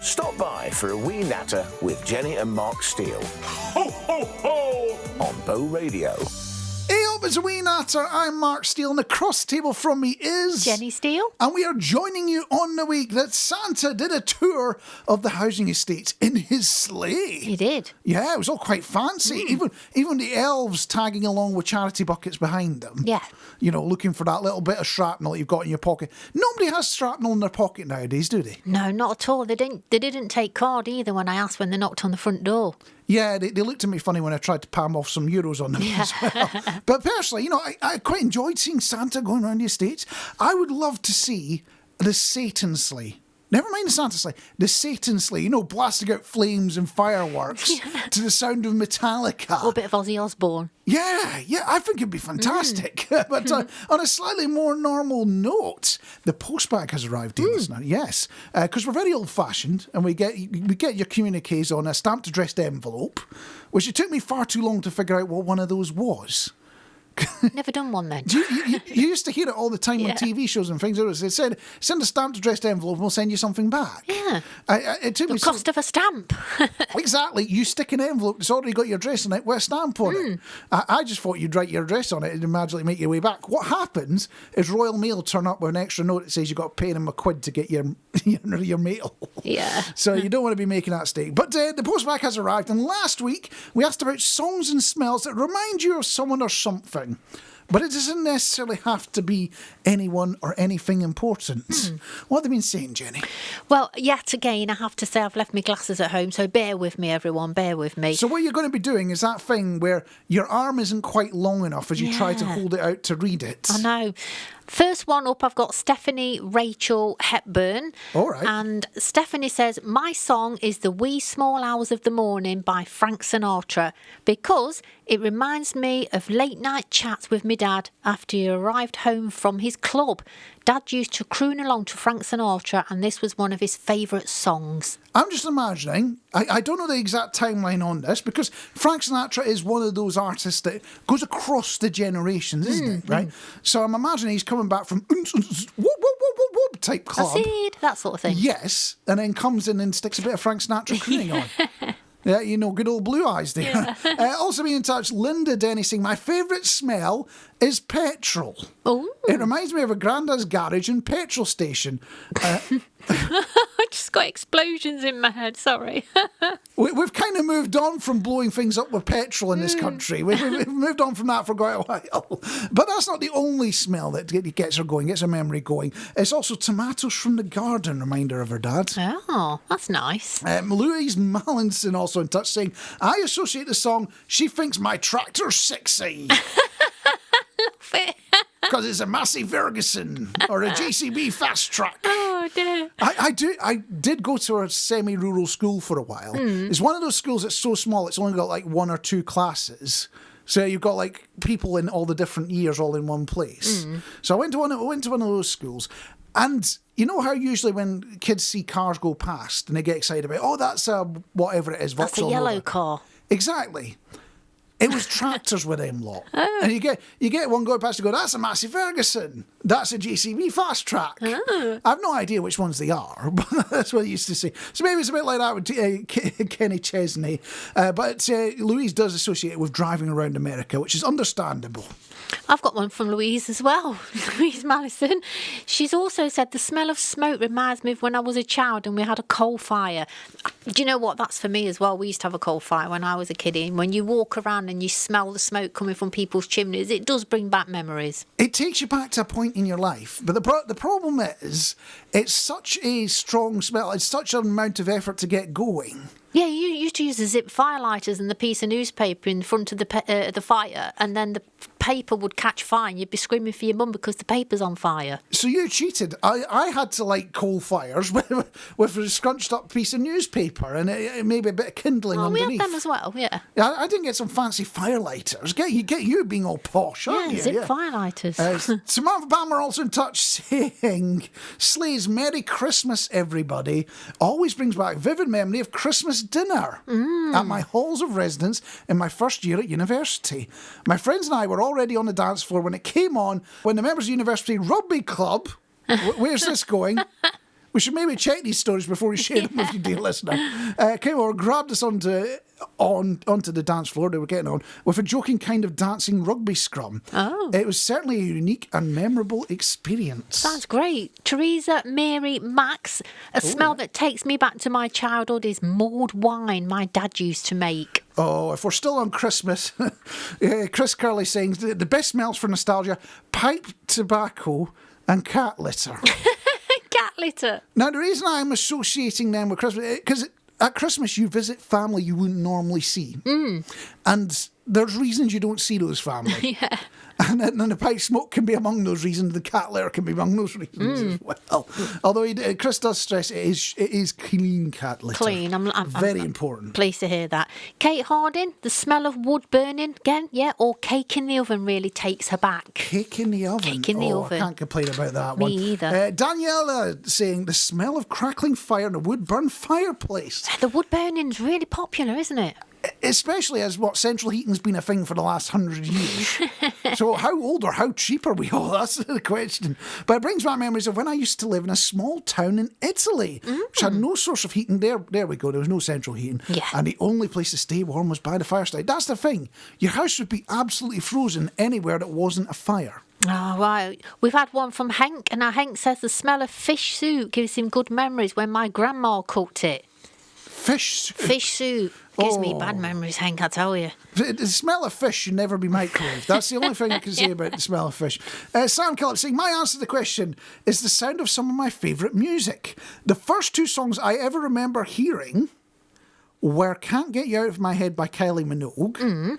Stop by for A Wee Natter with Jenny and Mark Steele. Ho, ho, ho! On Bow Radio. Hey up, it's A Wee Natter. I'm Mark Steele, and across the table from me is... Jenny Steele. And we are joining you on the week that Santa did a tour of the housing estates in his sleigh. He did. Yeah, it was all quite fancy. Even the elves tagging along with charity buckets behind them. Yeah. You know, looking for that little bit of shrapnel you've got in your pocket. Nobody has shrapnel in their pocket nowadays, do they? No, not at all. They didn't take card either when I asked when they knocked on the front door. Yeah, they looked at me funny when I tried to palm off some euros on them as well. But personally, you know, I quite enjoyed seeing Santa going around the estates. I would love to see the Satan sleigh. Never mind the Santa sleigh. The Satan sleigh, you know, blasting out flames and fireworks to the sound of Metallica. Or a bit of Ozzy Osbourne. Yeah, I think it'd be fantastic. But on a slightly more normal note, the Postbag has arrived, dear listener. Yes, because we're very old-fashioned, and we get your communiques on a stamped addressed envelope, which it took me far too long to figure out what one of those was. Never done one then. You used to hear it all the time on TV shows and things. They said, send a stamped addressed envelope and we'll send you something back. Yeah. It took the me cost of a stamp. Exactly. You stick an envelope that's already got your address on it with a stamp on it. I just thought you'd write your address on it and magically make your way back. What happens is Royal Mail turn up with an extra note that says you've got to pay them £1 to get your mail. Yeah. So you don't want to be making that mistake. But the Postbag has arrived, and last week we asked about songs and smells that remind you of someone or something. But it doesn't necessarily have to be anyone or anything important. What have they been saying, Jenny? Well, yet again, I have to say I've left my glasses at home, so bear with me, everyone, bear with me. So what you're going to be doing is that thing where your arm isn't quite long enough as you try to hold it out to read it. I know. First one up, I've got Stephanie Rachel Hepburn. All right. And Stephanie says, my song is The Wee Small Hours of the Morning by Frank Sinatra because it reminds me of late night chats with my dad after he arrived home from his club. Dad used to croon along to Frank Sinatra, and this was one of his favourite songs. I'm just imagining, I don't know the exact timeline on this, because Frank Sinatra is one of those artists that goes across the generations, isn't it? Right? So I'm imagining he's coming back from whoop, whoop, whoop, whoop, whoop type club. That sort of thing. Yes, and then comes in and sticks a bit of Frank Sinatra crooning on. Yeah, you know, good old Blue Eyes there. Yeah. Also being in touch, Linda Denny saying, my favourite smell is petrol. Oh. It reminds me of a granddad's garage and petrol station. I just got explosions in my head, sorry. We've kind of moved on from blowing things up with petrol in this country. We've moved on from that for quite a while. But that's not the only smell that gets her going, gets her memory going. It's also tomatoes from the garden, reminder of her dad. Oh, that's nice. Louise Mallinson also in touch saying, I associate the song, she thinks my tractor's sexy. Love it. Because it's a Massey Ferguson or a JCB fast track. Oh dear. I did go to a semi-rural school for a while. It's one of those schools that's so small it's only got like 1 or 2 classes. So you've got like people in all the different years all in one place. So I went to one of those schools. And you know how usually when kids see cars go past and they get excited about, oh, that's a whatever it is. That's a yellow car. Exactly. It was tractors with them lot. And you get one going past, you go, that's a Massey Ferguson. That's a JCB fast track. I have no idea which ones they are, but that's what I used to say. So maybe it's a bit like that with Kenny Chesney. But Louise does associate it with driving around America, which is understandable. I've got one from Louise as well, Louise Madison. She's also said, the smell of smoke reminds me of when I was a child and we had a coal fire. Do you know what? That's for me as well. We used to have a coal fire when I was a kid. And when you walk around and you smell the smoke coming from people's chimneys, it does bring back memories. It takes you back to a point in your life. But the problem is, it's such a strong smell. It's such an amount of effort to get going. Yeah, you used to use the zip firelighters and the piece of newspaper in front of the fire, and then the paper would catch fire and you'd be screaming for your mum because the paper's on fire. So you cheated. I had to light coal fires with a scrunched up piece of newspaper and maybe a bit of kindling underneath. We had them as well, yeah. I didn't get some fancy firelighters. Get you being all posh, aren't you? Zip firelighters. Samantha Bammer also in touch saying, Slay's Merry Christmas, everybody. Always brings back vivid memory of Christmas dinner at my halls of residence in my first year at university. My friends and I were already on the dance floor when it came on, when the members of the university rugby club, where's this going? We should maybe check these stories before we share them with you, dear listener. Came over, grabbed us onto the dance floor. They were getting on with a joking kind of dancing rugby scrum. Oh. It was certainly a unique and memorable experience. Sounds great. Teresa, Mary, Max, a smell that takes me back to my childhood is mulled wine my dad used to make. Oh, if we're still on Christmas, Chris Curley saying the best smells for nostalgia: pipe tobacco and cat litter. Cat litter. Now, the reason I'm associating them with Christmas, because at Christmas you visit family you wouldn't normally see. And there's reasons you don't see those family. Yeah. And then the pipe smoke can be among those reasons. The cat litter can be among those reasons as well. Although Chris does stress it is clean cat litter. Clean. I'm very important. Pleased to hear that. Kate Harding, the smell of wood burning again, yeah, or cake in the oven really takes her back. Cake in the oven. Cake in the oven. I can't complain about that Me one. either. Daniela saying the smell of crackling fire in a wood-burn fireplace. The wood burning's really popular, isn't it? Especially as central heating's been a thing for the last 100 years. So how old or how cheap are we all? That's the question. But it brings back memories of when I used to live in a small town in Italy, which had no source of heating. There we go. There was no central heating. Yeah. And the only place to stay warm was by the fireside. That's the thing. Your house would be absolutely frozen anywhere that wasn't a fire. Oh, right. We've had one from Hank, and now Hank says the smell of fish soup gives him good memories when my grandma cooked it. Fish soup. Fish soup gives me bad memories, Hank, I tell you. The smell of fish should never be microwaved. That's the only thing I can say about the smell of fish. Sam Kellett saying, my answer to the question is the sound of some of my favourite music. The first two songs I ever remember hearing were Can't Get You Out of My Head by Kylie Minogue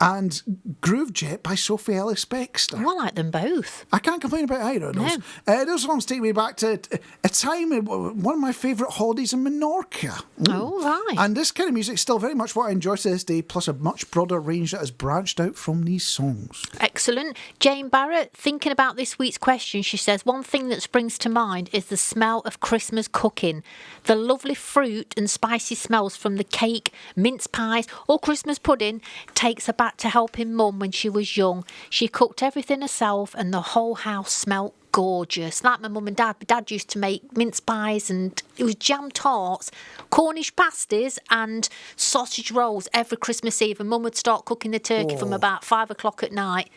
and Groove Jet by Sophie Ellis-Bextor. Oh, I like them both. I can't complain about either of those. Those songs take me back to a time, one of my favourite holidays in Menorca. Oh, right. And this kind of music is still very much what I enjoy to this day, plus a much broader range that has branched out from these songs. Excellent. Jane Barrett, thinking about this week's question, she says, one thing that springs to mind is the smell of Christmas cooking. The lovely fruit and spicy smells from the cake, mince pies or Christmas pudding takes her back to helping Mum when she was young. She cooked everything herself and the whole house smelt gorgeous. Like my mum and dad. My dad used to make mince pies and it was jam tarts, Cornish pasties and sausage rolls every Christmas Eve, and Mum would start cooking the turkey from about 5 o'clock at night.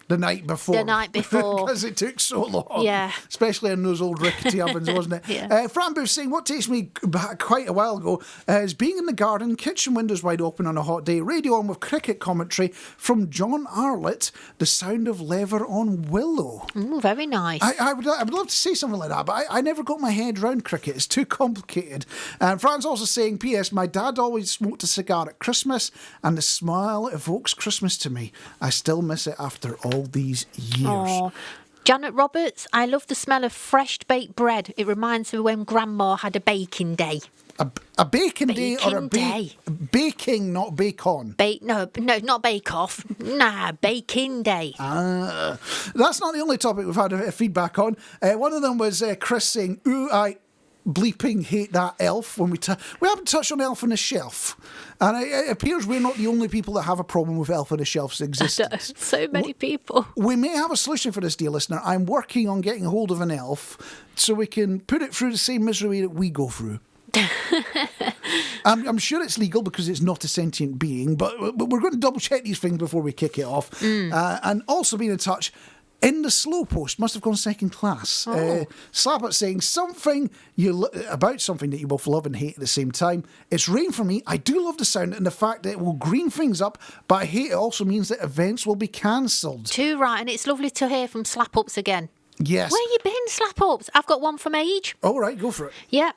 The night before. Because it took so long. Yeah. Especially in those old rickety ovens, wasn't it? Yeah. Fran Booth saying, what takes me back quite a while ago is being in the garden, kitchen windows wide open on a hot day, radio on with cricket commentary from John Arlott, the sound of leather on willow. Very nice. I would love to say something like that, but I never got my head round cricket. It's too complicated. And Fran's also saying, P.S. My dad always smoked a cigar at Christmas, and the smell evokes Christmas to me. I still miss it after all these years. Aww. Janet Roberts, I love the smell of fresh baked bread. It reminds me when Grandma had a baking day. A baking day or a day? Baking, not bake on. No, not bake off. Nah, baking day. That's not the only topic we've had a feedback on. One of them was Chris saying, ooh, I bleeping hate that elf. When we haven't touched on Elf on the Shelf, and it appears we're not the only people that have a problem with Elf on the Shelf's existence. So many people. We may have a solution for this, dear listener. I'm working on getting a hold of an elf so we can put it through the same misery that we go through. I'm sure it's legal because it's not a sentient being, but we're going to double check these things before we kick it off. And also being in touch, in the slow post, must have gone second class. Slap saying something about something that you both love and hate at the same time. It's rain for me. I do love the sound and the fact that it will green things up, but I hate it also means that events will be cancelled. Too right, and it's lovely to hear from Slap Ups again. Yes. Where you been, Slap Ups? I've got one from Age. All right, go for it. Yeah.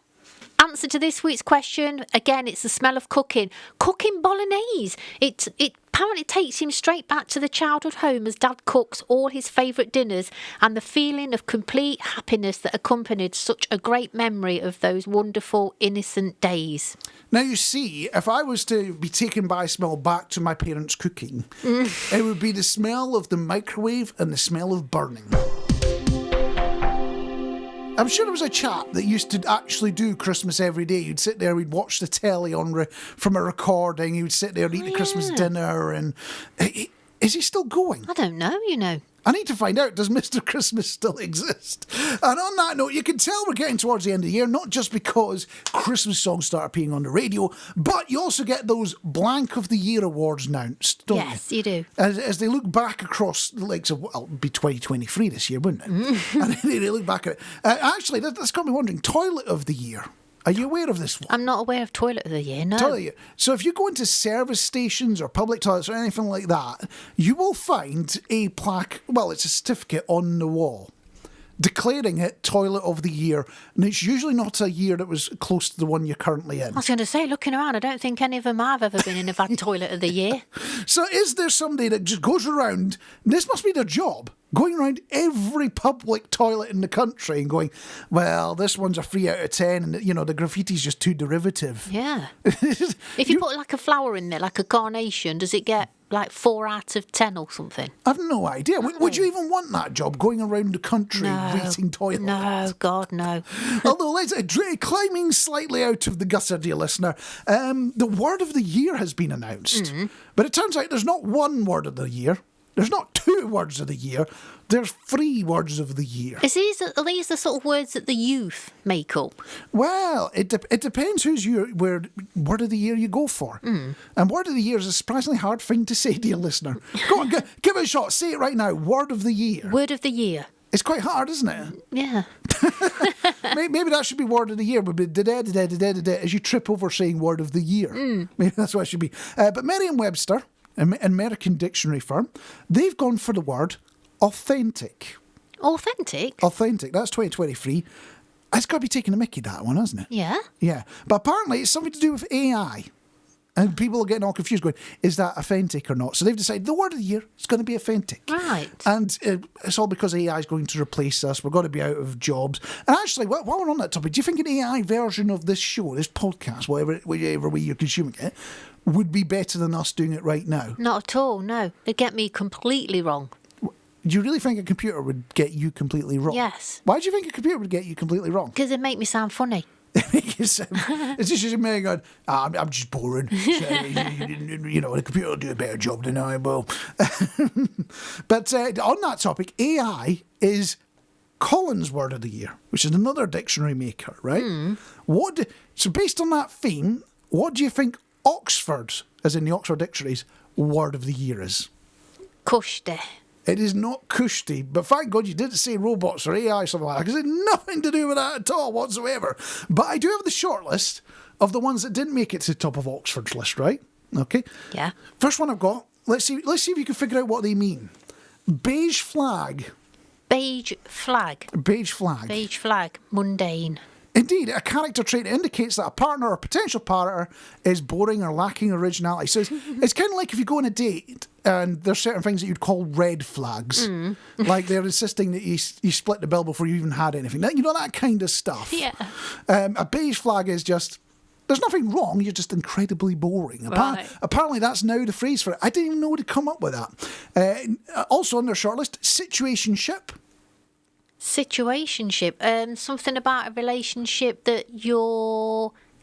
Answer to this week's question, again, it's the smell of cooking. Cooking bolognese. It apparently takes him straight back to the childhood home as Dad cooks all his favourite dinners and the feeling of complete happiness that accompanied such a great memory of those wonderful, innocent days. Now, you see, if I was to be taken by a smell back to my parents' cooking, it would be the smell of the microwave and the smell of burning. I'm sure there was a chap that used to actually do Christmas every day. You'd sit there, we'd watch the telly from a recording, you'd sit there and eat the Christmas dinner, and is he still going? I don't know, you know. I need to find out, does Mr. Christmas still exist? And on that note, you can tell we're getting towards the end of the year, not just because Christmas songs start appearing on the radio, but you also get those Blank of the Year awards announced, don't you? Yes, you do. As they look back across the likes of, well, it'll be 2023 this year, wouldn't it? And they look back at it. Actually, that's got me wondering, Toilet of the Year. Are you aware of this one? I'm not aware of Toilet of the Year, no. Toilet of the Year. So if you go into service stations or public toilets or anything like that, you will find a plaque, well, it's a certificate on the wall declaring it Toilet of the Year. And it's usually not a year that was close to the one you're currently in. I was going to say, looking around, I don't think any of them have ever been in a bad Toilet of the Year. So is there somebody that just goes around, this must be their job, going around every public toilet in the country and going, well, this one's a 3 out of 10 and, the graffiti's just too derivative. Yeah. If you put like a flower in there, like a carnation, does it get like 4 out of 10 or something? I've no idea. Would you even want that job, going around the country rating toilets? No, God, no. Although, climbing slightly out of the gutter, dear listener, the word of the year has been announced. But it turns out there's not one word of the year. There's not 2 words of the year. There's 3 words of the year. Are these the sort of words that the youth make up? Well, it depends whose word of the year you go for. And word of the year is a surprisingly hard thing to say, dear listener. Go on, give it a shot. Say it right now. Word of the year. Word of the year. It's quite hard, isn't it? Yeah. Maybe that should be word of the year. Would be da-da-da-da-da-da as you trip over saying word of the year. Maybe that's what it should be. But Merriam-Webster, an American dictionary firm, they've gone for the word authentic. Authentic? Authentic. That's 2023. It's got to be taking a mickey, that one, hasn't it? Yeah. Yeah. But apparently it's something to do with AI. And people are getting all confused going, is that authentic or not? So they've decided the word of the year is going to be authentic. Right. And it's all because AI is going to replace us. We're going to be out of jobs. And actually, while we're on that topic, do you think an AI version of this show, this podcast, whatever way you're consuming it, would be better than us doing it right now? Not at all, no. They get me completely wrong. Do you really think a computer would get you completely wrong? Yes. Why do you think a computer would get you completely wrong? Because they make me sound funny. It's just me going, I'm just boring. So, the computer will do a better job than I will. But on that topic, AI is Colin's word of the year, which is another dictionary maker, right? So based on that theme, what do you think Oxford's, as in the Oxford Dictionary's, word of the year is? Kushti. It is not kushti, but thank God you didn't say robots or AI or something like that, because it had nothing to do with that at all whatsoever. But I do have the short list of the ones that didn't make it to the top of Oxford's list, right? Okay. Yeah. First one I've got. Let's see if you can figure out what they mean. Beige flag. Beige flag. Beige flag. Beige flag. Mundane. Indeed, a character trait that indicates that a partner or potential partner is boring or lacking originality. So it's kind of like if you go on a date and there's certain things that you'd call red flags. Like they're insisting that you split the bill before you even had anything. That kind of stuff. Yeah. A beige flag is just, there's nothing wrong, you're just incredibly boring. Right. Apparently that's now the phrase for it. I didn't even know to come up with that. Also on their shortlist, situationship. Situationship. Something about a relationship that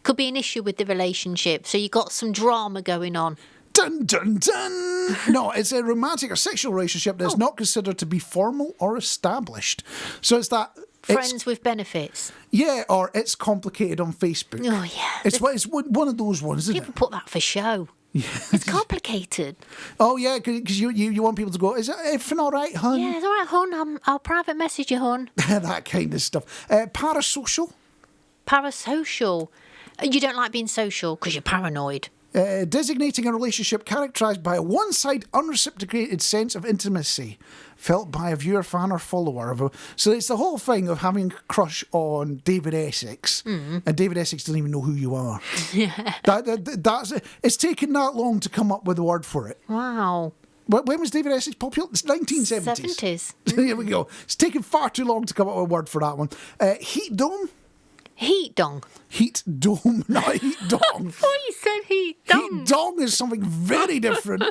could be an issue with the relationship. So you got some drama going on. Dun, dun, dun. No, it's a romantic or sexual relationship that is not considered to be formal or established. So it's that... Friends with benefits. Yeah, or it's complicated on Facebook. Oh, yeah. It's one of those ones, isn't People it? put that for show. Yeah. It's complicated. Oh, yeah, because you want people to go, is everything all right, hun? Yeah, it's all right, hon. I'll private message you, hon. That kind of stuff. Parasocial. Parasocial. You don't like being social because you're paranoid. Designating a relationship characterised by a one-side, unreciprocated sense of intimacy felt by a viewer, fan or follower. So it's the whole thing of having a crush on David Essex, and David Essex doesn't even know who you are. Yeah. It's taken that long to come up with a word for it. Wow. When was David Essex popular? It's 1970s. 70s. Here we go. It's taken far too long to come up with a word for that one. Heat dome. Heat dong. Heat dome, not heat dong. I thought you said heat dong. Heat dong is something very different,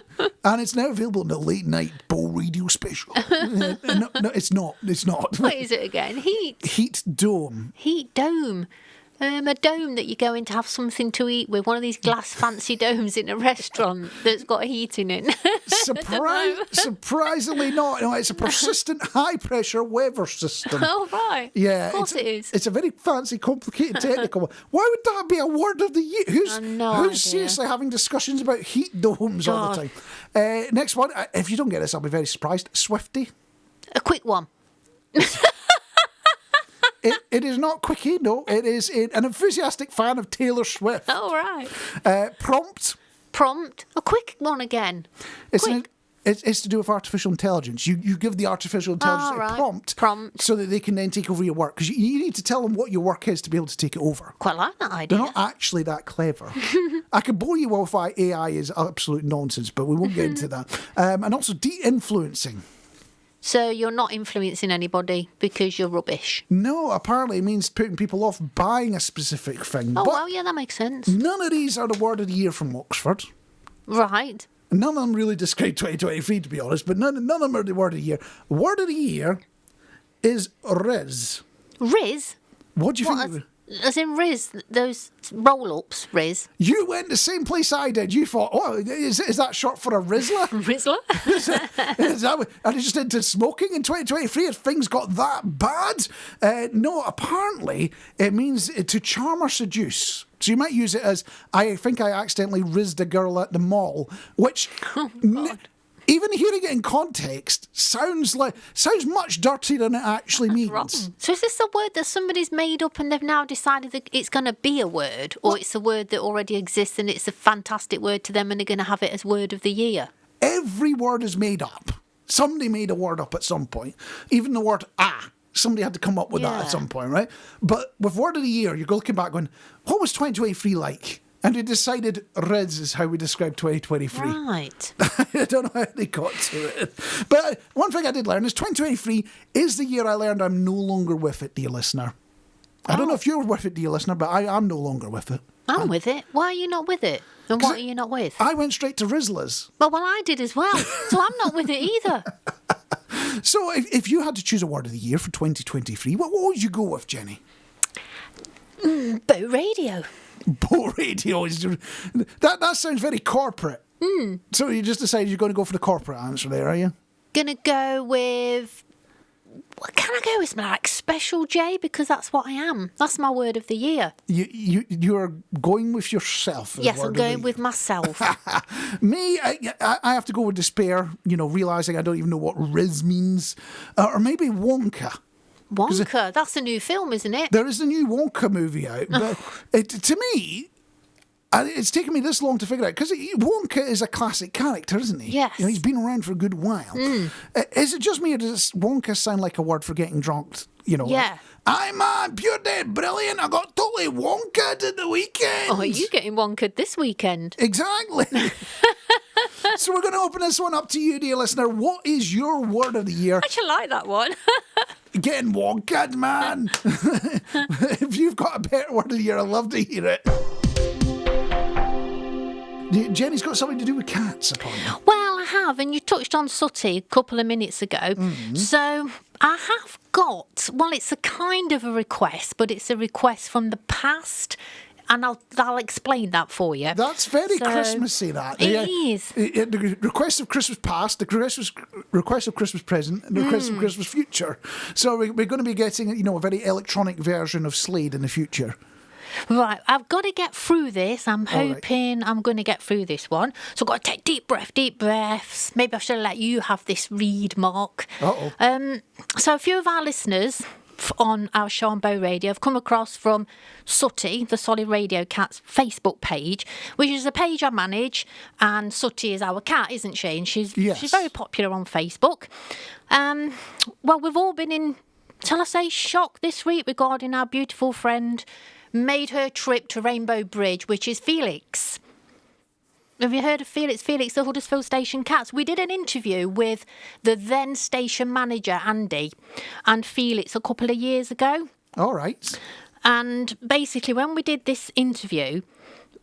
and it's now available in the late night Bow Radio special. No, it's not. It's not. What is it again? Heat dome. Heat dome. A dome that you go in to have something to eat with, one of these glass fancy domes in a restaurant that's got heat in it. Surprisingly not. No, it's a persistent high-pressure weather system. Oh, right. Yeah, Of course it is. It's a very fancy, complicated, technical one. Why would that be a word of the year? Who's idea. seriously having discussions about heat domes all the time? Next one. If you don't get this, I'll be very surprised. Swifty. A quick one. It is not quickie, no. It is an enthusiastic fan of Taylor Swift. Oh, right. Prompt. Prompt. A quick one again. It's to do with artificial intelligence. You give the artificial intelligence a prompt so that they can then take over your work. Because you need to tell them what your work is to be able to take it over. Quite like that idea. They're not actually that clever. I could bore you with why AI is absolute nonsense, but we won't get into that. And also de-influencing. So you're not influencing anybody because you're rubbish? No, apparently it means putting people off buying a specific thing. Oh, but well, yeah, that makes sense. None of these are the word of the year from Oxford. Right. None of them really describe 2023, to be honest, but none of them are the word of the year. Word of the year is Riz. Riz? What do you think? As in Riz, those roll-ups, Riz. You went the same place I did. You thought, oh, is that short for a Rizzler? Rizzler? Are they just into smoking in 2023? Have things got that bad? No, apparently it means to charm or seduce. So you might use it as, I think I accidentally rizzed a girl at the mall, which... Even hearing it in context sounds much dirtier than it actually means. Wrong. So is this a word that somebody's made up and they've now decided that it's going to be a word, or it's a word that already exists and it's a fantastic word to them and they're going to have it as word of the year? Every word is made up. Somebody made a word up at some point. Even the word somebody had to come up with that at some point, right? But with word of the year, you're looking back going, what was 2023 like? And we decided Riz is how we describe 2023. Right. I don't know how they got to it. But one thing I did learn is 2023 is the year I learned I'm no longer with it, dear listener. I don't know if you're with it, dear listener, but I am no longer with it. I'm with it. Why are you not with it? And what are you not with? I went straight to Rizzlers. Well, I did as well. So I'm not with it either. So if you had to choose a word of the year for 2023, what would you go with, Jenny? Boat radio. Boat radio is that sounds very corporate. So you just decided you're going to go for the corporate answer there, are you? Gonna go with, what can I go with? Like Special J, because that's what I am. That's my word of the year. You are going with yourself. Yes, I'm going with myself. Me, I have to go with despair. Realizing I don't even know what Riz means, or maybe Wonka. Wonka, that's a new film, isn't it? There is a new Wonka movie out. But to me, it's taken me this long to figure out, because Wonka is a classic character, isn't he? Yes. He's been around for a good while. Is it just me, or does Wonka sound like a word for getting drunk? Yeah. I'm pure dead brilliant. I got totally Wonka at the weekend. Oh, are you getting Wonka this weekend? Exactly. So we're going to open this one up to you, dear listener. What is your word of the year? I actually like that one. Getting Wonka, man. If you've got a better word of the year, I'd love to hear it. Jenny's got something to do with cats, apparently. Well, I have, and you touched on Sooty a couple of minutes ago. So I have got, well, it's a kind of a request, but it's a request from the past. And I'll explain that for you. That's very Christmassy, that. It is. The request of Christmas past, the request of Christmas present, and the request of Christmas future. So we're going to be getting, a very electronic version of Slade in the future. Right, I've got to get through this. I'm hoping I'm going to get through this one. So I've got to take deep breaths. Maybe I should let you have this read, Mark. So a few of our listeners on our show on Bow Radio have come across from Sooty, the Solid Radio Cat's Facebook page, which is a page I manage, and Sooty is our cat, isn't she? And she's very popular on Facebook. Well, we've all been in, shall I say, shock this week regarding our beautiful friend made her trip to Rainbow Bridge, which is Felix. Have you heard of Felix? Felix, the Huddersfield Station Cats. We did an interview with the then station manager, Andy, and Felix a couple of years ago. All right. And basically, when we did this interview,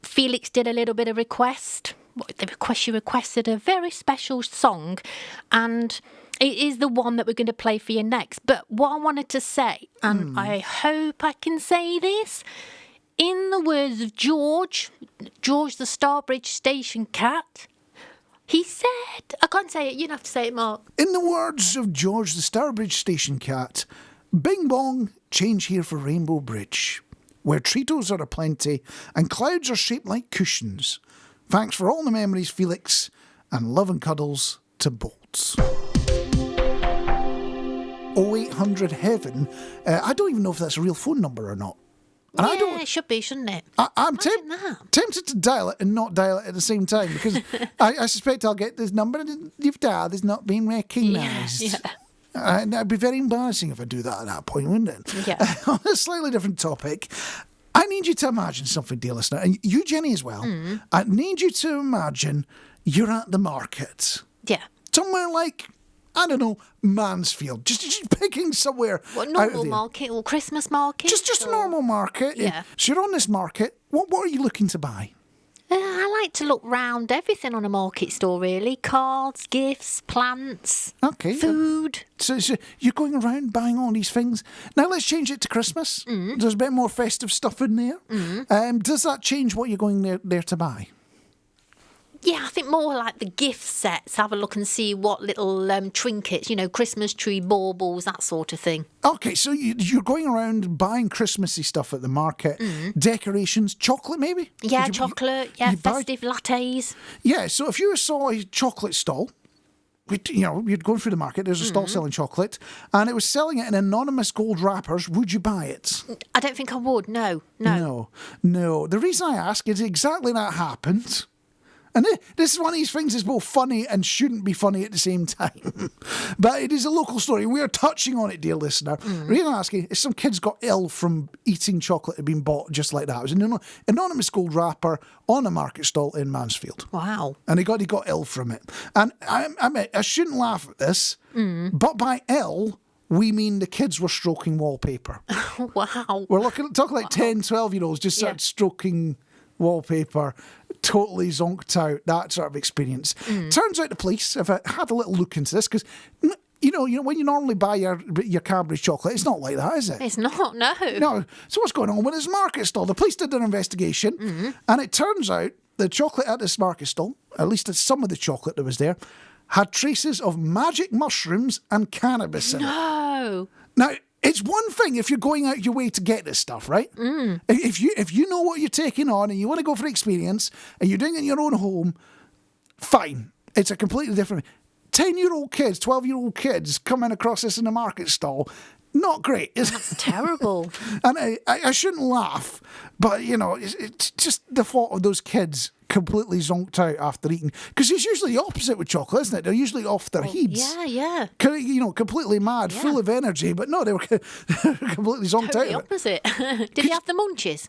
Felix did a little bit of request. She requested a very special song, and it is the one that we're going to play for you next. But what I wanted to say, and I hope I can say this, in the words of George the Starbridge Station Cat, He said, I can't say it, you'd have to say it, Mark. In the words of George the Starbridge station cat, bing bong, change here for Rainbow Bridge, where Treatos are aplenty and clouds are shaped like cushions. Thanks for all the memories, Felix, and love and cuddles to Bolts. 0800 Heaven, I don't even know if that's a real phone number or not. And Yeah, it should be, shouldn't it? I'm Imagine that. tempted to dial it and not dial it at the same time because I suspect I'll get this number and you've dialed has not been recognised. Yeah. And that'd be very embarrassing if I do that at that point, wouldn't it? Yeah. On a slightly different topic, I need you to imagine something, dear listener, and you, Jenny, as well. I need you to imagine you're at the market. Yeah. Somewhere like, I don't know, Mansfield. Just picking somewhere. What, out normal of there. market or Christmas market? Just a or- normal market. Yeah. So you're on this market. What are you looking to buy? I like to look round everything on a market store, really. Cards, gifts, plants, Okay. food. So you're going around buying all these things. Now let's change it to Christmas. There's a bit more festive stuff in there. Does that change what you're going there to buy? Yeah, I think more like the gift sets. Have a look and see what little trinkets, Christmas tree, baubles, that sort of thing. Okay, so you're going around buying Christmassy stuff at the market. Decorations, chocolate maybe? Yeah, Would you- chocolate, yeah, you buy- festive lattes. Yeah, so if you saw a chocolate stall, you'd go through the market, there's a stall selling chocolate, and it was selling it in anonymous gold wrappers, would you buy it? I don't think I would, no. No. The reason I ask is exactly that happened. And this is one of these things that's both funny and shouldn't be funny at the same time. But it is a local story. We are touching on it, dear listener. The reason I'm asking is some kids got ill from eating chocolate that had been bought just like that. It was an anonymous gold wrapper on a market stall in Mansfield. Wow. And he got ill from it. And I shouldn't laugh at this, but by ill, we mean the kids were stroking wallpaper. Wow. We're talking like 10, 12-year-olds just started stroking wallpaper, totally zonked out, that sort of experience. Turns out the police have had a little look into this because, you know, when you normally buy your Cadbury chocolate, it's not like that, is it? It's not, no. No. So what's going on with this market stall? The police did their investigation, and it turns out the chocolate at this market stall, at least some of the chocolate that was there, had traces of magic mushrooms and cannabis in it. No. Now, it's one thing if you're going out your way to get this stuff, right? If you know what you're taking on and you want to go for experience and you're doing it in your own home, fine. It's a completely different. 10-year-old kids, 12-year-old kids coming across this in a market stall, not great. That's terrible. And I shouldn't laugh, but, it's just the fault of those kids completely zonked out after eating. Because it's usually the opposite with chocolate, isn't it? They're usually off their heads. Yeah. Completely mad, full of energy. But no, they were completely zonked Totally out of it. opposite. Did he have the munchies?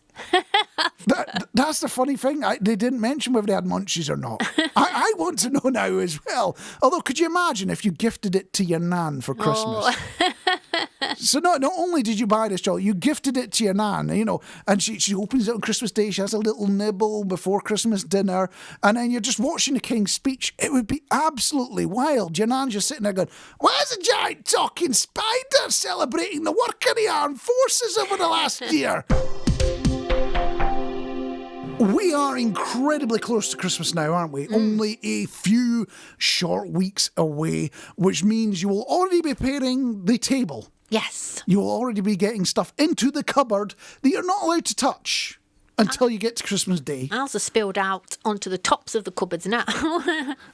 That's the funny thing. They didn't mention whether they had munchies or not. I want to know now as well. Although, could you imagine if you gifted it to your nan for Christmas? So not only did you buy this chocolate, you gifted it to your nan, and she opens it on Christmas Day, she has a little nibble before Christmas dinner, and then you're just watching the King's speech. It would be absolutely wild. Your nan's just sitting there going, where's a giant talking spider celebrating the work of the armed forces over the last year? We are incredibly close to Christmas now, aren't we? Only a few short weeks away, which means you will already be preparing the table. Yes. You will already be getting stuff into the cupboard that you're not allowed to touch until you get to Christmas Day. Ours are spilled out onto the tops of the cupboards now.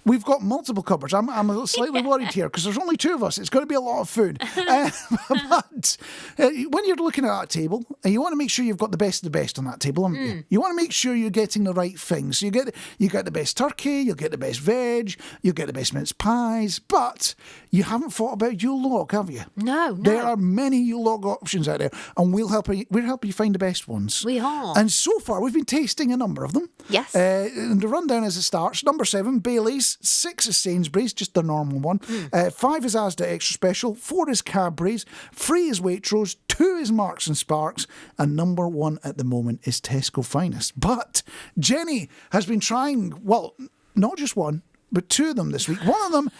We've got multiple cupboards. I'm a little slightly worried here because there's only two of us. It's going to be a lot of food. But when you're looking at that table, you want to make sure you've got the best of the best on that table, haven't you? You want to make sure you're getting the right things. So you get the best turkey, you'll get the best veg, you'll get the best mince pies, but you haven't thought about Yule log, have you? No. There are many Yule log options out there, and we'll help you find the best ones. We are. And so far, we've been tasting a number of them. Yes. And the rundown as it starts. Number 7, Bailey's. 6 is Sainsbury's, just the normal one. 5 is Asda Extra Special. 4 is Cadbury's. 3 is Waitrose. 2 is Marks and Sparks. And number 1 at the moment is Tesco Finest. But Jenny has been trying, well, not just one, but 2 of them this week. One of them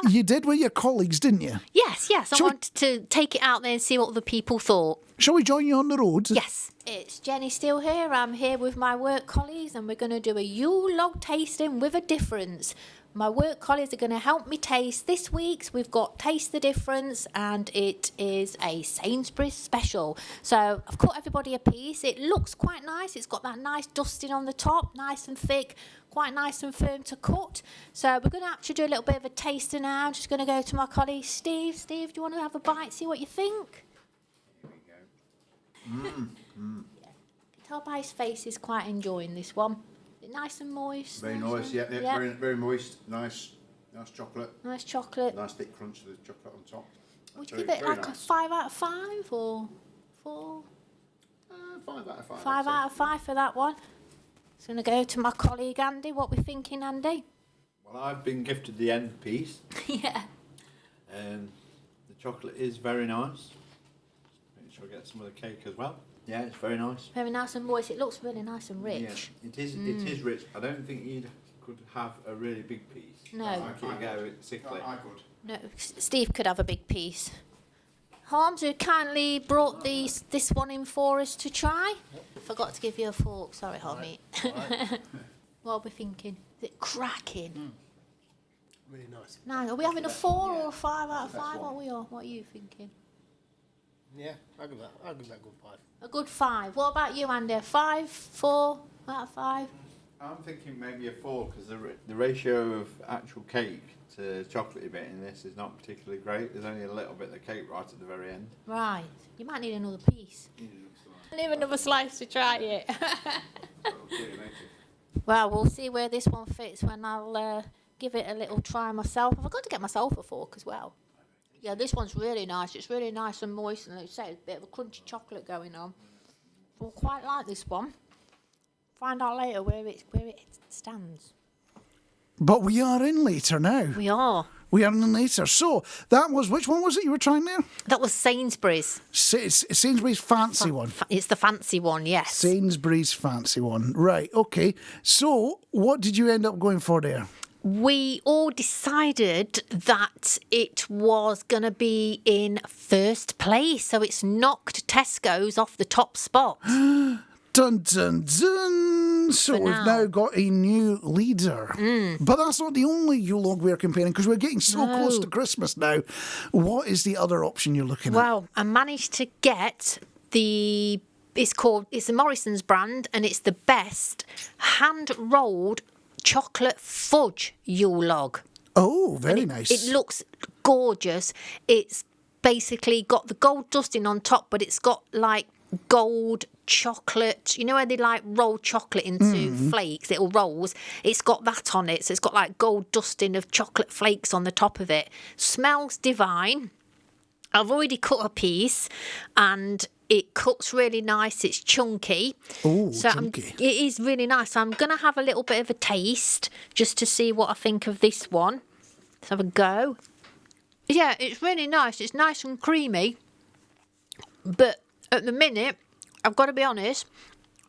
you did with your colleagues, didn't you? Yes. I Shall we- wanted to take it out there and see what the people thought. Shall we join you on the road? Yes, it's Jenny still here. I'm here with my work colleagues and we're going to do a Yule log tasting with a difference. My work colleagues are going to help me taste. This week's we've got Taste the Difference and it is a Sainsbury's special. So I've cut everybody a piece. It looks quite nice. It's got that nice dusting on the top, nice and thick, quite nice and firm to cut. So we're going to actually do a little bit of a taster now. I'm just going to go to my colleague Steve. Steve, do you want to have a bite, see what you think? Here we go. Yeah. Tell by his face he's quite enjoying this one. Nice and moist. Very nice, yeah. Very, very moist. Nice chocolate. Nice chocolate. Nice thick crunch of the chocolate on top. Would you give it like a 5 out of 5 or 4? 5 out of 5. 5 out of 5 for that one. Just going to go to my colleague Andy. What we thinking, Andy? Well, I've been gifted the end piece. Yeah. The chocolate is very nice. Make sure I get some of the cake as well. Yeah, it's very nice. Very nice and moist. It looks really nice and rich. Yeah, it is. It is rich. I don't think you could have a really big piece. No. I could go sickly. I could. No, Steve could have a big piece. Harms, who kindly brought this one in for us to try. Forgot to give you a fork. Sorry, Harmy. Right. What are we thinking? Is it cracking? Really nice. Nice. Are we having a 4 or a 5 out of 5? What are you thinking? Yeah, I'll give that a good 5. A good 5. What about you, Andy? 5, 4 out of 5? I'm thinking maybe a 4 because the ratio of actual cake to chocolatey bit in this is not particularly great. There's only a little bit of cake right at the very end. Right. You might need another piece. Leave another slice to try it. Well, we'll see where this one fits when I'll give it a little try myself. I've got to get myself a fork as well. Yeah, this one's really nice. It's really nice and moist, and like you say, a bit of a crunchy chocolate going on. So we'll quite like this one. Find out later where it stands. But we are in later now. We are. We are in later. So that was, which one was it you were trying there? That was Sainsbury's. Sainsbury's fancy one. It's the fancy one, yes. Sainsbury's fancy one. Right, okay. So what did you end up going for there? We all decided that it was going to be in first place, so it's knocked Tesco's off the top spot. Dun, dun, dun. So we've now got a new leader. But that's not the only Yule log we're comparing, because we're getting so close to Christmas now. What is the other option you're looking at? Well, I managed to get it's the Morrison's brand, and it's the best hand-rolled chocolate fudge Yule log. Oh, very nice. It looks gorgeous. It's basically got the gold dusting on top, but it's got like gold chocolate. You know where they like roll chocolate into flakes, little rolls? It's got that on it. So it's got like gold dusting of chocolate flakes on the top of it. Smells divine. I've already cut a piece and it cuts really nice. It's chunky. Oh, so chunky. It is really nice. I'm going to have a little bit of a taste just to see what I think of this one. Let's have a go. Yeah, it's really nice. It's nice and creamy. But at the minute, I've got to be honest,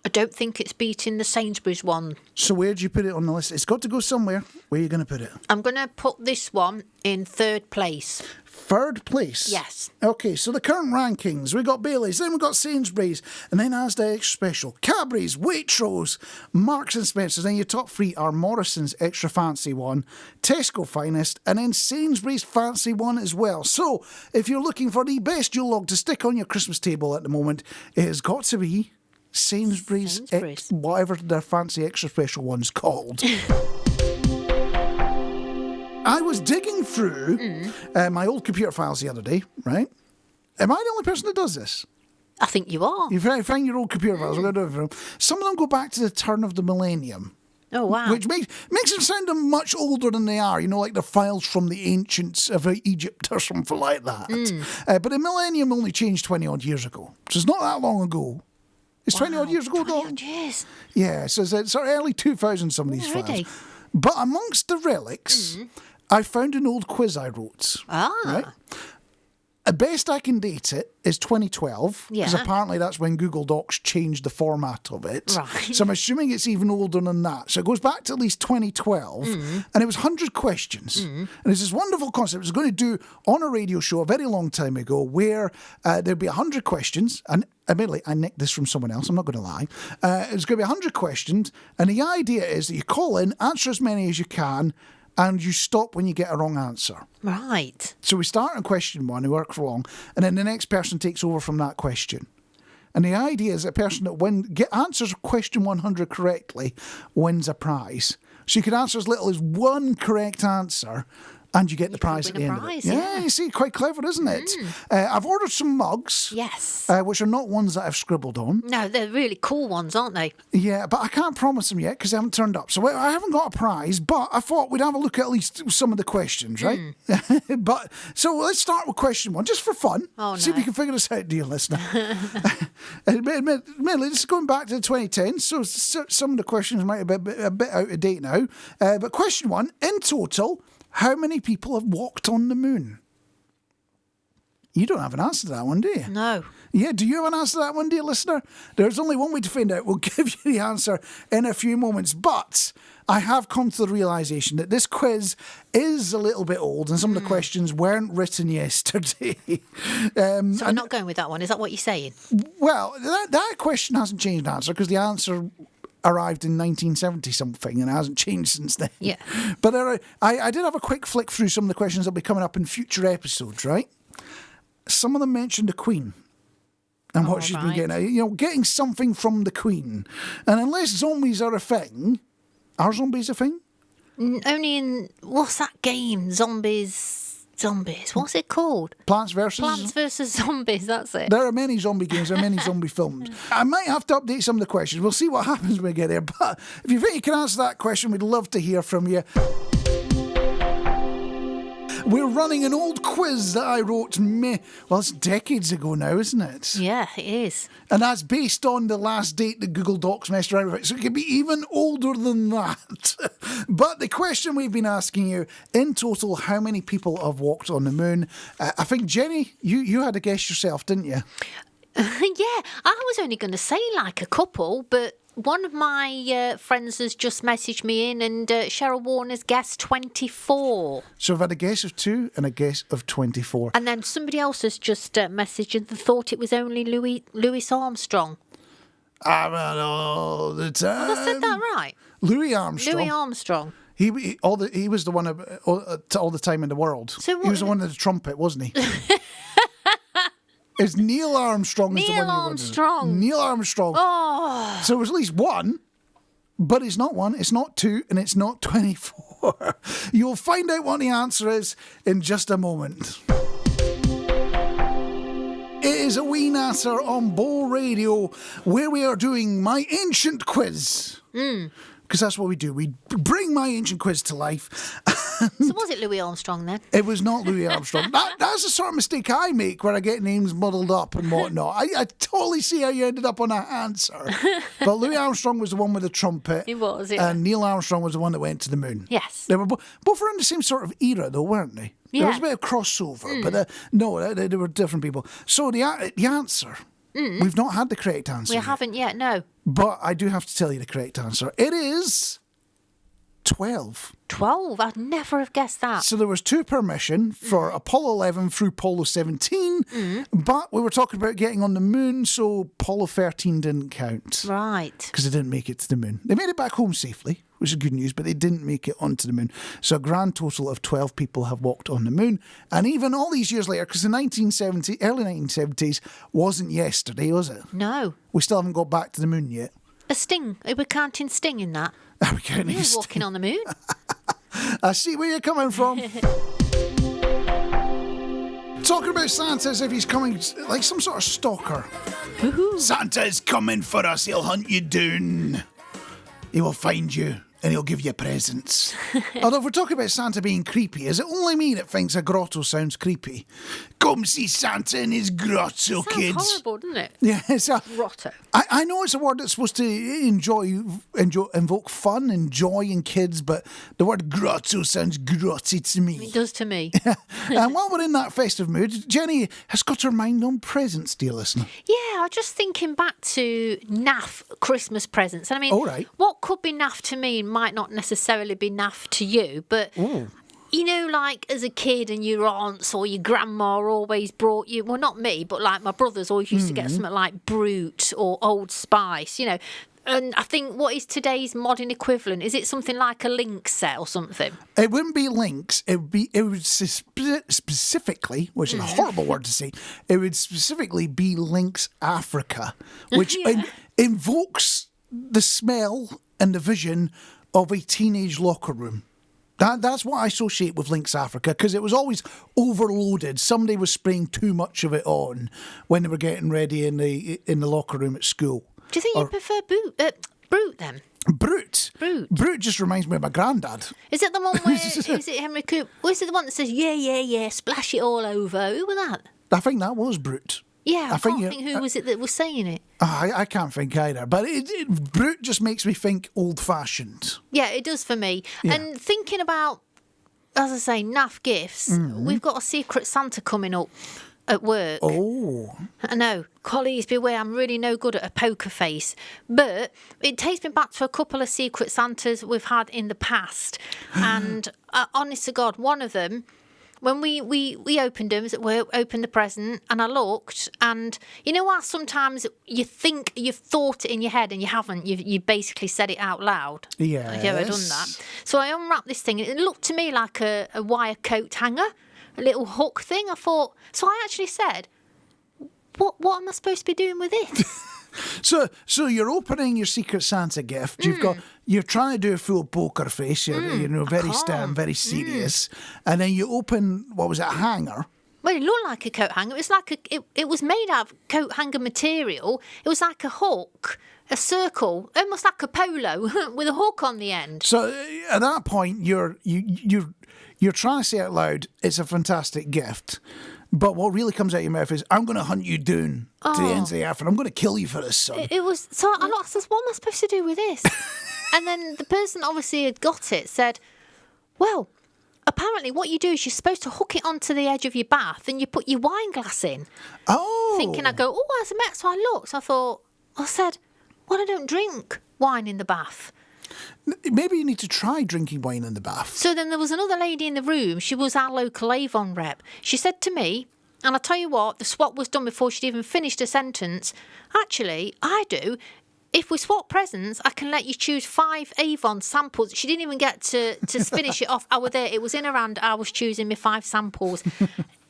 I don't think it's beating the Sainsbury's one. So where'd you put it on the list? It's got to go somewhere. Where are you going to put it? I'm going to put this one in third place. Third place? Yes. Okay, so the current rankings. We got Bailey's, then we got Sainsbury's, and then Asda Extra Special, Cadbury's, Waitrose, Marks and Spencer's. Then your top 3 are Morrison's Extra Fancy one, Tesco Finest, and then Sainsbury's Fancy one as well. So if you're looking for the best Yule log to stick on your Christmas table at the moment, it has got to be Sainsbury's. Whatever their fancy Extra Special one's called. I was digging through my old computer files the other day, right? Am I the only person that does this? I think you are. You find your old computer files. We're going to do it for them. Some of them go back to the turn of the millennium. Oh, wow. Which makes them sound much older than they are. You know, like the files from the ancients of Egypt or something like that. But the millennium only changed 20-odd years ago. So it's not that long ago. It's 20-odd years ago, 20-odd years. Yeah, so it's sort of early 2000s, some of these Already? files. But amongst the relics, I found an old quiz I wrote. Ah. Right? best I can date it is 2012, because Yeah. apparently that's when Google Docs changed the format of it. Right. So I'm assuming it's even older than that. So it goes back to at least 2012, and it was 100 questions. And it's this wonderful concept. It was going to do on a radio show a very long time ago where there'd be 100 questions, and admittedly, I nicked this from someone else, I'm not going to lie. It's going to be 100 questions, and the idea is that you call in, answer as many as you can, and you stop when you get a wrong answer. Right. So we start on question one, we work for long, and then the next person takes over from that question. And the idea is that a person that answers question 100 correctly wins a prize. So you can answer as little as one correct answer, and you get the prize at win the a end prize, of it. yeah. You see, quite clever, isn't it? I've ordered some mugs, Yes. which are not ones that I've scribbled on. No, they're really cool ones, aren't they? Yeah, but I can't promise them yet because they haven't turned up. So I haven't got a prize, but I thought we'd have a look at least some of the questions, right? But so let's start with question one, just for fun. Oh, See if no. you can figure this out, dear listener. Admittedly, this is going back to the 2010s, so some of the questions might be a bit out of date now. But question one, in total, how many people have walked on the moon? You don't have an answer to that one, do you? No. Yeah, do you have an answer to that one, dear listener? There's only one way to find out. We'll give you the answer in a few moments. But I have come to the realisation that this quiz is a little bit old and some of the questions weren't written yesterday. So we're not going with that one. Is that what you're saying? Well, that question hasn't changed answer because the answer arrived in 1970 something and it hasn't changed since then. Yeah. But I did have a quick flick through some of the questions that'll be coming up in future episodes, right? Some of them mentioned the Queen and what she's been right. getting. Getting something from the Queen. And unless zombies are a thing, are zombies a thing? Only in, what's that game? Zombies. What's it called? Plants versus Zombies, that's it. There are many zombie games, there are many zombie films. I might have to update some of the questions. We'll see what happens when we get there. But if you think you can answer that question, we'd love to hear from you. We're running an old quiz that I wrote, it's decades ago now, isn't it? Yeah, it is. And that's based on the last date that Google Docs messed around with it. So it could be even older than that. But the question we've been asking you, in total, how many people have walked on the moon? I think, Jenny, you had a guess yourself, didn't you? Yeah, I was only going to say like a couple, but one of my friends has just messaged me in and Cheryl Warner's guessed 24. So I've had a guess of 2 and a guess of 24. And then somebody else has just messaged and thought it was only Louis Armstrong. I'm on all the time. Have I said that right? Louis Armstrong. Louis Armstrong. He was the one all the time in the world. So he was the one with the trumpet, wasn't he? It's Neil Armstrong. Is the Neil one Armstrong. Neil Armstrong. Oh. So it was at least one, but it's not 1, it's not 2, and it's not 24. You'll find out what the answer is in just a moment. It is A Wee Natter on Bow Radio, where we are doing My Ancient Quiz. Because that's what we do. We bring My Ancient Quiz to life. So was it Louis Armstrong then? It was not Louis Armstrong. That's the sort of mistake I make where I get names muddled up and whatnot. I totally see how you ended up on that answer. But Louis Armstrong was the one with the trumpet. He was, yeah. And Neil Armstrong was the one that went to the moon. Yes. They were both around the same sort of era, though, weren't they? There was a bit of crossover, but no, they were different people. So the answer, we've not had the correct answer We yet. haven't yet, no. But I do have to tell you the correct answer. It is 12. 12? I'd never have guessed that. So there was 2 per mission for Apollo 11 through Apollo 17, but we were talking about getting on the moon, so Apollo 13 didn't count. Right. Because they didn't make it to the moon. They made it back home safely, which is good news, but they didn't make it onto the moon. So a grand total of 12 people have walked on the moon. And even all these years later, because the early 1970s wasn't yesterday, was it? No. We still haven't got back to the moon yet. A Sting. We're counting Sting in that. Are we counting He was Sting? walking on the moon. I see where you're coming from. Talking about Santa as if he's coming like some sort of stalker. Santa's coming for us. He'll hunt you down. He will find you and he'll give you presents. Although if we're talking about Santa being creepy, is it only me that thinks a grotto sounds creepy? Come see Santa in his grotto, Sounds kids. horrible, doesn't it? Yeah, it's a, Grotto. I know it's a word that's supposed to invoke fun and joy in kids, but the word grotto sounds grotty to me. It does to me. And while we're in that festive mood, Jenny has got her mind on presents, dear listener. Yeah, I was just thinking back to naff Christmas presents. And I mean, All right. what could be naff to me might not necessarily be naff to you, but you know, like as a kid and your aunts or your grandma always brought you, well, not me, but like my brothers always used to get something like Brute or Old Spice, you know. And I think, what is today's modern equivalent? Is it something like a Lynx set or something? It wouldn't be Lynx. It would specifically, which is a horrible word to say, it would specifically be Lynx Africa, which invokes the smell and the vision of a teenage locker room. That's what I associate with Lynx Africa, because it was always overloaded. Somebody was spraying too much of it on when they were getting ready in the locker room at school. Do you think you prefer Brute then? Brute. Brute. Brute just reminds me of my granddad. Is it the one where, is it Henry Coop? Or is it the one that says, yeah, splash it all over? Who was that? I think that was Brute. Yeah, I think can't think who was it that was saying it. I can't think either. But Brute just makes me think old-fashioned. Yeah, it does for me. Yeah. And thinking about, as I say, naff gifts, we've got a Secret Santa coming up at work. Oh. I know, colleagues beware, I'm really no good at a poker face. But it takes me back to a couple of Secret Santas we've had in the past. And honest to God, one of them, when we opened them, we opened the present, and I looked, and you know how sometimes you think you've thought it in your head and you haven't, you basically said it out loud? Yes. Have you ever done that? So I unwrapped this thing, and it looked to me like a wire coat hanger, a little hook thing. I thought, so I actually said, what am I supposed to be doing with this? So you're opening your Secret Santa gift. You're trying to do a full poker face. You're very stern, very serious, and then you open, what was it, a hanger? Well, it looked like a coat hanger. It was like it was made out of coat hanger material. It was like a hook, a circle, almost like a polo with a hook on the end. So at that point, you're trying to say out loud, it's a fantastic gift. But what really comes out of your mouth is, I'm going to hunt you down to the ends of the earth, and I'm going to kill you for this, son. It was, so I said, what am I supposed to do with this? And then the person obviously had got it, said, well, apparently what you do is you're supposed to hook it onto the edge of your bath and you put your wine glass in. Oh. Thinking I'd go, as a met. So I said, well, I don't drink wine in the bath. Maybe you need to try drinking wine in the bath. So then there was another lady in the room. She was our local Avon rep. She said to me, and I tell you what, the swap was done before she'd even finished her sentence. Actually, I do. If we swap presents, I can let you choose 5 Avon samples. She didn't even get to finish it off. I was there. It was in her hand. I was choosing my 5 samples.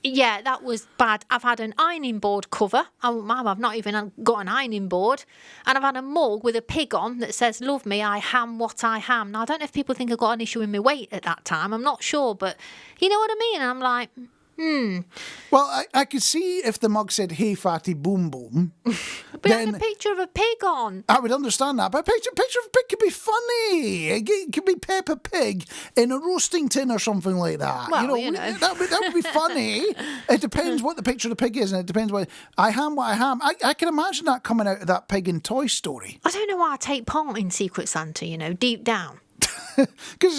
Yeah, that was bad. I've had an ironing board cover. I've not even got an ironing board. And I've had a mug with a pig on that says, love me, I ham what I ham. Now, I don't know if people think I've got an issue with my weight at that time. I'm not sure, but you know what I mean? And I'm like, Well, I could see if the mug said, hey, fatty, boom, boom. But it had a picture of a pig on. I would understand that, but a picture of a pig could be funny. It could be Peppa Pig in a roasting tin or something like that. Well, That would be funny. It depends what the picture of the pig is, and it depends what I ham. I can imagine that coming out of that pig in Toy Story. I don't know why I take part in Secret Santa, deep down. Because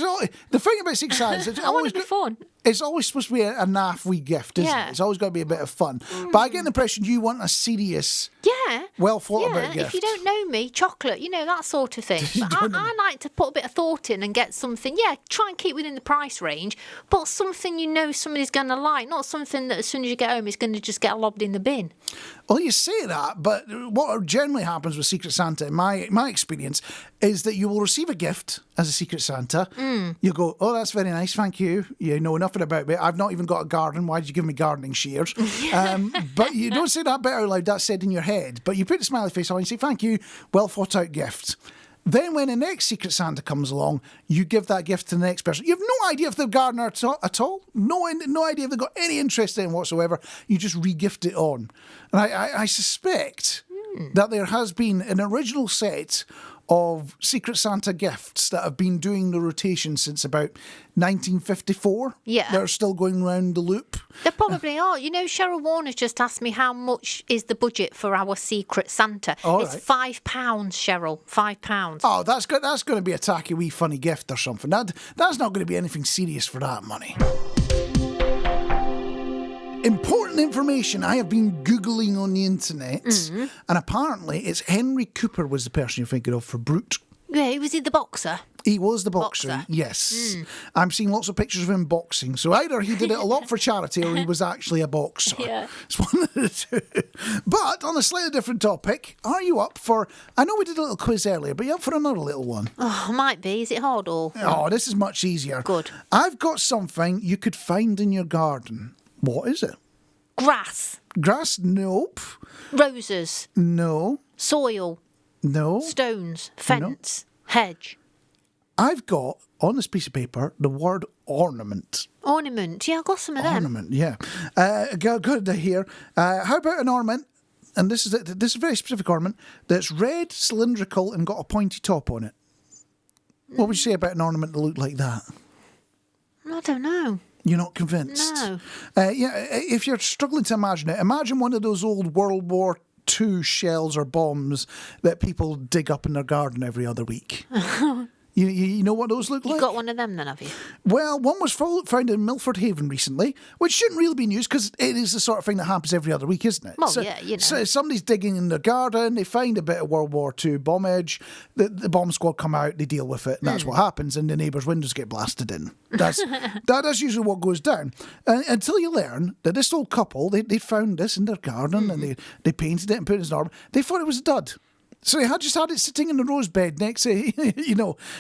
the thing about Secret Santa is it's I want it to be fun. It's always supposed to be a naff wee gift, isn't it? It's always got to be a bit of fun. But I get the impression you want a serious, well thought about gift. If you don't know me, chocolate, that sort of thing. But I like to put a bit of thought in and get something, try and keep within the price range, but something somebody's going to like, not something that as soon as you get home is going to just get lobbed in the bin. Well, you say that, but what generally happens with Secret Santa, in my experience, is that you will receive a gift as a Secret Santa. You go, oh, that's very nice, thank you. You know nothing about me. I've not even got a garden. Why did you give me gardening shears? But you don't say that bit out loud. That's said in your head. But you put the smiley face on and say, thank you, well thought out gift. Then when the next Secret Santa comes along, you give that gift to the next person. You have no idea if they're gardener at all. No idea if they've got any interest in it whatsoever. You just re-gift it on. And I suspect that there has been an original set of Secret Santa gifts that have been doing the rotation since about 1954. Yeah. They're still going round the loop. There probably are. You know, Cheryl Warner's just asked me how much is the budget for our Secret Santa. All it's right. £5, Cheryl. £5. Oh, that's good. That's going to be a tacky wee funny gift or something. That's not going to be anything serious for that money. Important information I have been Googling on the internet, and apparently it's Henry Cooper was the person you're thinking of for Brute. Yeah, was he the boxer? He was the boxer, Boxer. yes. I'm seeing lots of pictures of him boxing. So either he did it a lot for charity or he was actually a boxer. Yeah. It's one of the two. But on a slightly different topic, are you up for... I know we did a little quiz earlier, but you up for another little one? Oh, might be. Is it hard or? Oh, this is much easier. Good. I've got something you could find in your garden. What is it? Grass. Grass? Nope. Roses. No. Soil. No. Stones. Fence. Hedge. I've got, on this piece of paper, the word ornament. Ornament. Yeah, I've got some of them. Ornament, yeah. Good to hear. How about an ornament? And this is a very specific ornament that's red, cylindrical, and got a pointy top on it. What would you say about an ornament that looked like that? I don't know. You're not convinced? No. Yeah, if you're struggling to imagine it, imagine one of those old World War II shells or bombs that people dig up in their garden every other week. You know what those look like? You got one of them then, have you? Well, one was found in Milford Haven recently, which shouldn't really be news because it is the sort of thing that happens every other week, isn't it? Well, yeah, you know. So somebody's digging in their garden, they find a bit of World War II bomb edge, the bomb squad come out, they deal with it, and that's what happens, and the neighbours' windows get blasted in. That's usually what goes down. Until you learn that this old couple, they found this in their garden, and they painted it and put it in an ornament. They thought it was a dud. So they just had it sitting in the rose bed next to,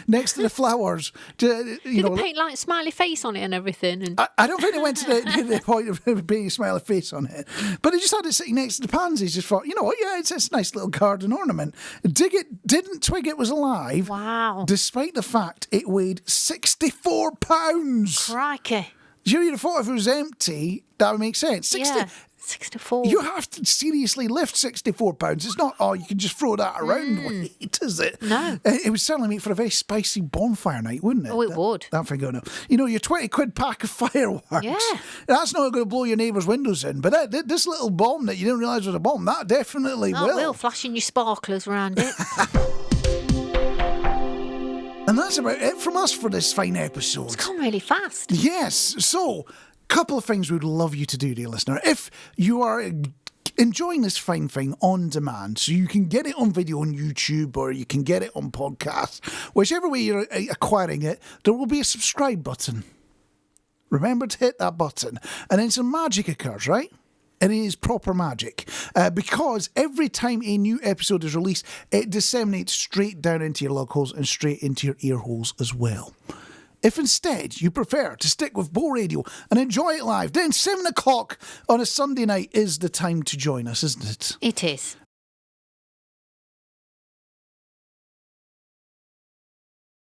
next to the flowers. Did they paint like a smiley face on it and everything? And I don't think they went to the point of painting a smiley face on it. But they just had it sitting next to the pansies. Just thought, it's a nice little garden ornament. Didn't twig it was alive. wow. Despite the fact it weighed 64 pounds. Crikey. You'd have thought if it was empty, that would make sense. Yeah. 64. You have to seriously lift 64 pounds. It's not, you can just throw that around weight, is it? No. It would certainly make for a very spicy bonfire night, wouldn't it? Oh, it would. That thing going on. Your 20 quid pack of fireworks. Yeah. That's not going to blow your neighbour's windows in. But this little bomb that you didn't realise was a bomb, that definitely Oh, will. will. Flashing your sparklers around it. And that's about it from us for this fine episode. It's gone really fast. Yes. So, couple of things we'd love you to do, dear listener. If you are enjoying this fine thing on demand, so you can get it on video on YouTube or you can get it on podcast, whichever way you're acquiring it, there will be a subscribe button. Remember to hit that button. And then some magic occurs, right? It is proper magic because every time a new episode is released, it disseminates straight down into your lug holes and straight into your ear holes as well. If instead you prefer to stick with Bo Radio and enjoy it live, then 7 o'clock on a Sunday night is the time to join us, isn't it? It is.